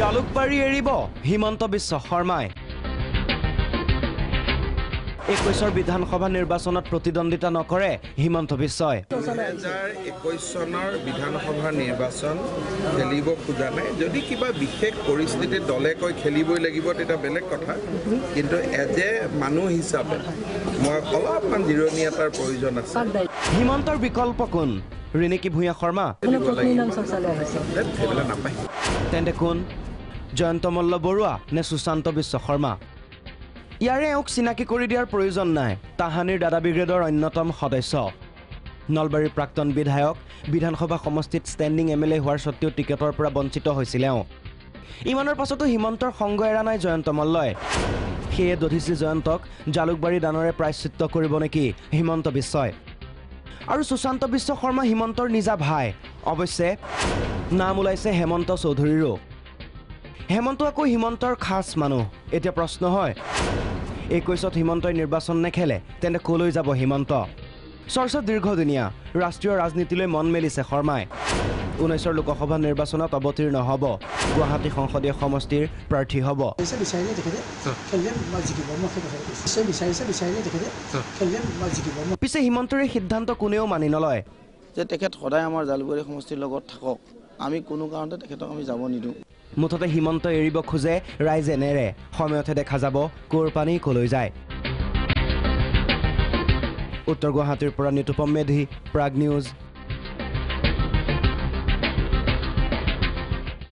জালুকবাৰী এৰিব হিমন্ত বিশ্ব শৰ্মাই 21 বিধানসভা নিৰ্বাচনত প্ৰতিদ্বন্দ্বিতা নকৰে হিমন্ত বিশ্বই 2021 চনৰ বিধানসভা নিৰ্বাচন খেলিব খোজা নাই যদি কিবা বিশেষ পৰিস্থিতিত দলে কৈ খেলিবই লাগিব তেতিয়া বেলেগ কথা কিন্তু এজে মানুহ হিচাপে মই অলপমান জিৰণি এটাৰ প্ৰয়োজন আছে হিমন্তৰ বিকল্প কোন ৰিনিকি ভূঞা শৰ্মা তেন্তে কোন জয়ন্ত মল্ল বৰুৱা নে সুশান্ত বিশ্ব শৰ্মা ইয়াৰে এওঁক চিনাকি কৰি দিয়াৰ প্ৰয়োজন নাই তাহানিৰ দাদা ব্ৰিগেডৰ অন্যতম সদস্য নলবাৰীৰ প্ৰাক্তন বিধায়ক বিধানসভা সমষ্টিত ষ্টেণ্ডিং এমএলএ হোৱাৰ সত্ত্বেও টিকেটৰ পৰা বঞ্চিত হৈছিল ইমানৰ পাছতো হিমন্তৰ সংগ এৰা নাই জয়ন্ত মল্লই সেয়ে দধিচি জয়ন্তক জালুকবাৰী দানৰে প্ৰায়শ্চিত্ত কৰিব নেকি হিমন্ত বিশ্বই আৰু সুশান্ত বিশ্ব শৰ্মা হিমন্তৰ নিজা ভাই অৱশ্যে নাম ওলাইছে হেমন্ত চৌধুৰীৰো হেমন্ত আকৌ হিমন্তৰ খাস মানুহ এতিয়া প্ৰশ্ন হয় 21 হিমন্তই নিৰ্বাচন নেখেলে তেন্তে কলৈ যাব হিমন্ত চৰ্চা দীৰ্ঘদিনীয়া ৰাষ্ট্ৰীয় ৰাজনীতিলৈ মন মেলিছে শৰ্মাই 19 লোকসভা নিৰ্বাচনত অৱতীৰ্ণ হ'ব গুৱাহাটী সংসদীয় সমষ্টিৰ প্ৰাৰ্থী হ'ব পিছে হিমন্তৰ এই সিদ্ধান্ত কোনেও মানি নলয় যে তেখেত সদায় আমাৰ জালুকবাৰী সমষ্টিৰ লগত থাকক আমি কোনো কাৰণতে তেখেতক আমি যাব নিদিওঁ মুঠতে হিমন্ত এৰিব খোজে ৰাইজে নেৰে সময়তে দেখা যাব কোৰ পানী কলৈ যায় উত্তৰ গুৱাহাটীৰ পৰা নিতুপম মেধি প্ৰাগ নিউজ